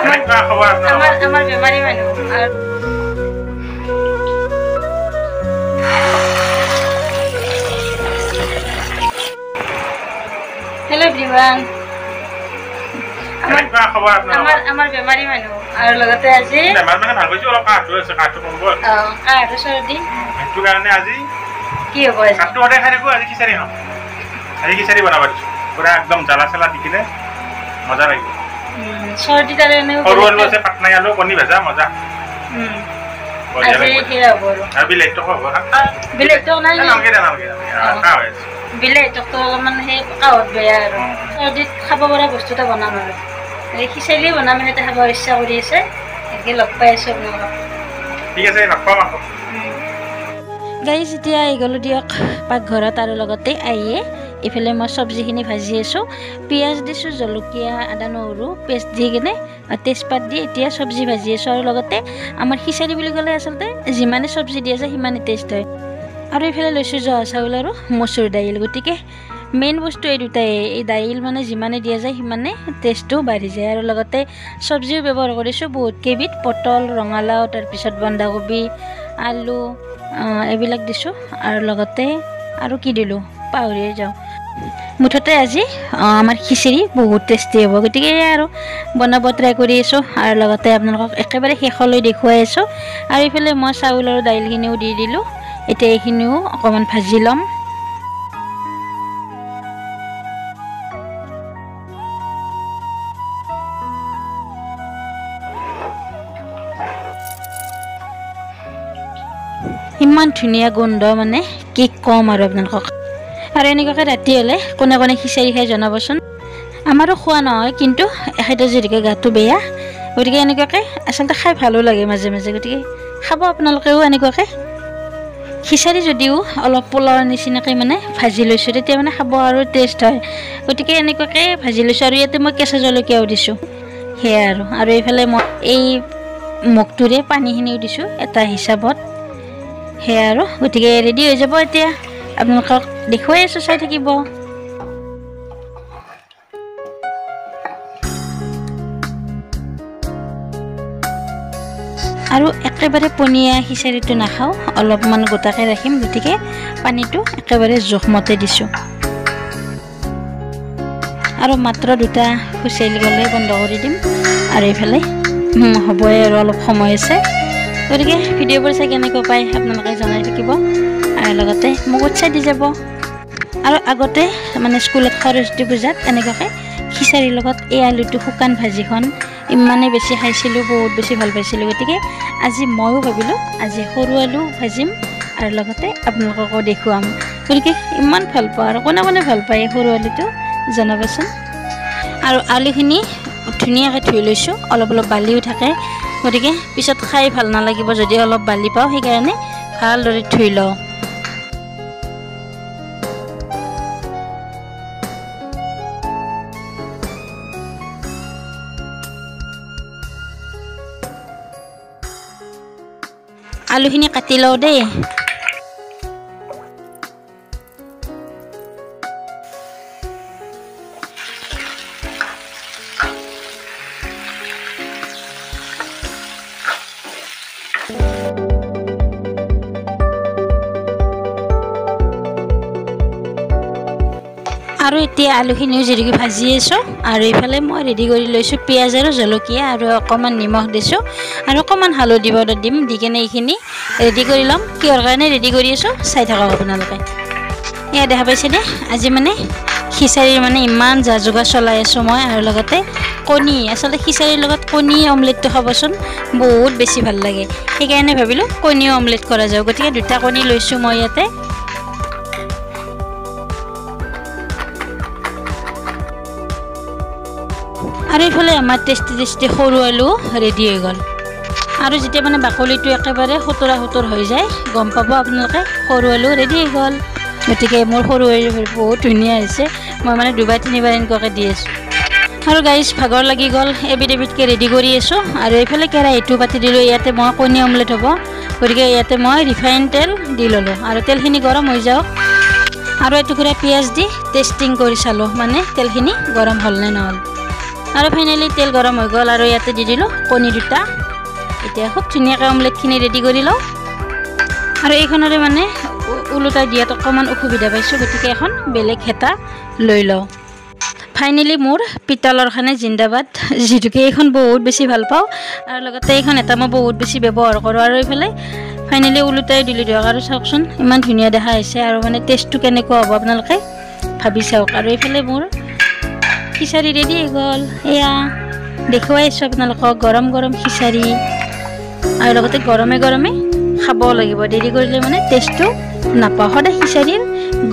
আমার বেমারি মানুষ আর hello everyone আমার বেমারি মানুষ আর লগতে আজি বেমার মানে ভাল পাইছো অলপ কাটো আছে কাটো কমব কাটো সর্দি একটু কারণে আজি কি হ'ব আজি কাটো ওটা খাই দেখো আজি খিচারি খাম আজি খিচারি বানাবা দিছো পুরা একদম জ্বালা চালা দি কিনে মজা লাগিব সর্দি তারে নে সরু আলু আছে পাটনা আলু কণী ভাজা মজা আজি কি হ'ব আর বিলেট তো খাব বিলেট তো নাই নালগে খাও আছে বিলেট তো মানে হে কাৱত বেয়া আৰু সৰ্দিত খাব পৰা বস্তু এটা বনাম আৰু এই খিচাৰি বনাম এটা খাব ইচ্ছা কৰি আছে একে লগ পাই আছো আপোনালোক ঠিক আছে নাপাম আকৌ গাইজ এতিয়া গ'লো দিয়ক পাকঘৰত আৰু লগতে আহিয়ে এইফালে মই চব্জিখিনি ভাজি আছোঁ পিঁয়াজ দিছোঁ জলকীয়া আদা নহৰু পেষ্ট দি কিনে তেজপাত দি এতিয়া চব্জি ভাজি আছোঁ আৰু লগতে আমাৰ খিচাৰি বুলি ক'লে আচলতে যিমানে চব্জি দিয়া যায় সিমানে টেষ্ট হয় আৰু এইফালে লৈছোঁ জহা চাউল আৰু মচুৰ দাইল গতিকে মেইন বস্তু এই দুটাই এই দাইল মানে যিমানে দিয়া যায় সিমানে টেষ্টটো বাঢ়ি যায় আৰু লগতে চব্জিও ব্যৱহাৰ কৰিছোঁ বহুত কেইবিধ পটল ৰঙালাও তাৰপিছত বন্ধাকবি আলু এইবিলাক দিছোঁ আৰু লগতে আৰু কি দিলোঁ পাহৰিয়ে যাওঁ মুঠতে আজি আমাৰ খিচিৰি বহুত টেষ্টি হ'ব গতিকে আৰু বনাব ট্ৰাই কৰি আছোঁ আৰু লগতে আপোনালোকক একেবাৰে শেষলৈ দেখুৱাই আছোঁ আৰু এইফালে মই চাউল আৰু দাইলখিনিও দি দিলোঁ এতিয়া এইখিনিও অকণমান ভাজি ল'ম ইমান ধুনীয়া গোন্ধ মানে কি কম আৰু আপোনালোকক আৰু এনেকুৱাকৈ ৰাতি হ'লে কোনে কোনে খিচাৰি খাই জনাবচোন আমাৰো খোৱা নহয় কিন্তু এখেতৰ যিহেতুকে গাটো বেয়া গতিকে এনেকুৱাকৈ আচলতে খাই ভালো লাগে মাজে মাজে গতিকে খাব আপোনালোকেও এনেকুৱাকৈ খিচাৰি যদিও অলপ পোলাওৰ নিচিনাকৈ মানে ভাজি লৈছোঁ তেতিয়া মানে খাব আৰু টেষ্ট হয় গতিকে এনেকুৱাকৈ ভাজি লৈছোঁ আৰু ইয়াতে মই কেঁচা জলকীয়াও দিছোঁ সেয়া আৰু এইফালে মই এই মগটোৰে পানীখিনিও দিছোঁ এটা হিচাপত সেয়া আৰু গতিকে ৰেডি হৈ যাব এতিয়া আপোনালোকক দেখুৱাই আছোঁ চাই থাকিব আৰু একেবাৰে পনীয়া খিচাৰিটো নাখাওঁ অলপমান গোটাকৈ ৰাখিম গতিকে পানীটো একেবাৰে জোখমতে দিছোঁ আৰু মাত্ৰ দুটা হুইচেল গ'লে বন্ধ কৰি দিম আৰু এইফালে হ'বই আৰু অলপ সময় আছে গতিকে ভিডিঅ'বোৰ চাই কেনেকৈ পায় আপোনালোকে জনাই থাকিব আৰু লগতে মোক উৎসাহ দি যাব আৰু আগতে মানে স্কুলত সৰস্বতী পূজাত এনেকুৱাকৈ খিচাৰিৰ লগত এই আলুটো শুকান ভাজিখন ইমানেই বেছি খাইছিলোঁ বহুত বেছি ভাল পাইছিলোঁ গতিকে আজি ময়ো ভাবিলোঁ আজি সৰু আলু ভাজিম আৰু লগতে আপোনালোককো দেখুৱাম গতিকে ইমান ভাল পাওঁ আৰু কোনে কোনে ভাল পায় সৰু আলুটো জনাবচোন আৰু আলুখিনি ধুনীয়াকৈ ধুই লৈছোঁ অলপ অলপ বালিও থাকে গতিকে পিছত খাই ভাল নালাগিব যদি অলপ বালি পাওঁ সেইকাৰণে ভালদৰে ধুই লওঁ আলুখিনি কাটি লওঁ দেই আৰু এতিয়া আলুখিনিও যেনেকৈ ভাজি আছোঁ আৰু এইফালে মই ৰেডি কৰি লৈছোঁ পিঁয়াজ আৰু জলকীয়া আৰু অকণমান নিমখ দিছোঁ আৰু অকণমান হালধি পাউডাৰ দিম দি কিনে এইখিনি ৰেডি কৰি ল'ম কিহৰ কাৰণে ৰেডি কৰি আছোঁ চাই থাকক আপোনালোকে এয়া দেখা পাইছেনে আজি মানে খিচাৰিৰ মানে ইমান যা যোগাৰ চলাই আছোঁ মই আৰু লগতে কণী আচলতে খিচাৰিৰ লগত কণী অমলেটটো খাবচোন বহুত বেছি ভাল লাগে সেইকাৰণে ভাবিলোঁ কণী অমলেট কৰা যাওঁ গতিকে দুটা কণী লৈছোঁ মই ইয়াতে আৰু এইফালে আমাৰ টেষ্টি টেষ্টি সৰু আলু ৰেডি হৈ গ'ল আৰু যেতিয়া মানে বাকলিটো একেবাৰে খুতুৰা খুতুৰ হৈ যায় গম পাব আপোনালোকে সৰু আলু ৰেডি হৈ গ'ল গতিকে মোৰ সৰু আলু বহুত ধুনীয়া হৈছে মই মানে দুবাৰ তিনিবাৰ এনেকুৱাকৈ দি আছোঁ আৰু গাইজ ভাগৰ লাগি গ'ল এবিধ এবিধকৈ ৰেডি কৰি আছোঁ আৰু এইফালে কেৰাহীটো পাতি দিলোঁ ইয়াতে মই কণী অমলেট হ'ব গতিকে ইয়াতে মই ৰিফাইন তেল দি ল'লোঁ আৰু তেলখিনি গৰম হৈ যাওক আৰু এটুকুৰা পিঁয়াজ দি টেষ্টিং কৰি চালোঁ মানে তেলখিনি গৰম হ'ল নে নহ'ল আৰু ফাইনেলি তেল গৰম হৈ গ'ল আৰু ইয়াতে দি দিলোঁ কণী দুটা এতিয়া খুব ধুনীয়াকৈ অমলেটখিনি ৰেডি কৰি লওঁ আৰু এইখনৰে মানে ওলোটাই দিয়াত অকণমান অসুবিধা পাইছোঁ গতিকে এখন বেলেগ হেতা লৈ লওঁ ফাইনেলি মোৰ পিতলৰ খানে জিন্দাবাদ যিটোকে এইখন বহুত বেছি ভাল পাওঁ আৰু লগতে এইখন এটা মই বহুত বেছি ব্যৱহাৰ কৰোঁ আৰু এইফালে ফাইনেলি ওলোটাই দিলোঁ দিয়ক আৰু চাওকচোন ইমান ধুনীয়া দেখা হৈছে আৰু মানে টেষ্টটো কেনেকুৱা হ'ব আপোনালোকে ভাবি চাওক আৰু এইফালে মোৰ খিচাৰি ৰেডি হৈ গ'ল এয়া দেখুৱাই আছোঁ আপোনালোকক গৰম গৰম খিচাৰি আৰু লগতে গৰমে গৰমে খাব লাগিব দেৰি কৰিলে মানে টেষ্টটো নাপাওঁ সদায় খিচাৰিৰ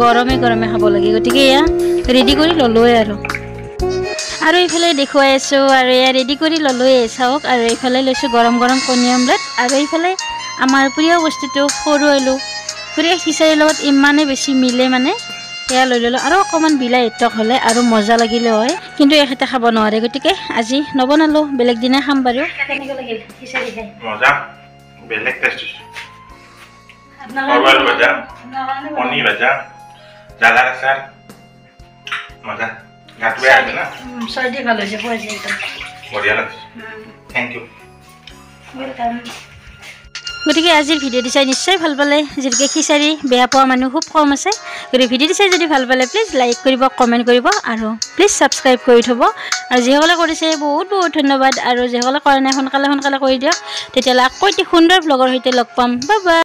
গৰমে গৰমে খাব লাগে গতিকে এয়া ৰেডি কৰি ল'লোৱে আৰু এইফালে দেখুৱাই আছোঁ আৰু এয়া ৰেডি কৰি ল'লোৱে চাওক আৰু এইফালে লৈছোঁ গৰম গৰম কণী অমলেট আৰু এইফালে আমাৰ প্ৰিয় বস্তুটো সৰু আলু গতিকে খিচাৰীৰ লগত ইমানেই বেছি মিলে মানে এয়া লৈ ল'লোঁ আৰু অকণমান বিলাহী টক হ'লে আৰু মজা লাগিলে হয় কিন্তু এখেতে খাব নোৱাৰে গতিকে আজি নবনালোঁ বেলেগ দিনা খাম বাৰু কেনেকৈ লাগিল খিচাৰী খাই মজা বেলেগ টেষ্ট সৰু আলু ভাজা কণী ভাজা জ্বালাৰ আচাৰ মজা গাটো বেয়া আছে না চৰ্দি ভাল হৈছে পোৱাজি একদম বঢ়িয়া লাগিছে থেংক ইউ ৱেলকাম গতিকে আজিৰ ভিডিঅ'টো চাই নিশ্চয় ভাল পালে যিহেতুকে খিচাৰি বেয়া পোৱা মানুহ খুব কম আছে গতিকে ভিডিঅ'টো চাই যদি ভাল পালে প্লিজ লাইক কৰিব কমেণ্ট কৰিব আৰু প্লিজ ছাবস্ক্ৰাইব কৰি থ'ব আৰু যিসকলে কৰিছে বহুত বহুত ধন্যবাদ আৰু যিসকলে কৰা নাই সোনকালে কৰি দিয়ক তেতিয়াহ'লে আকৌ এটি সুন্দৰ ব্লগৰ সৈতে লগ পাম বাই বাই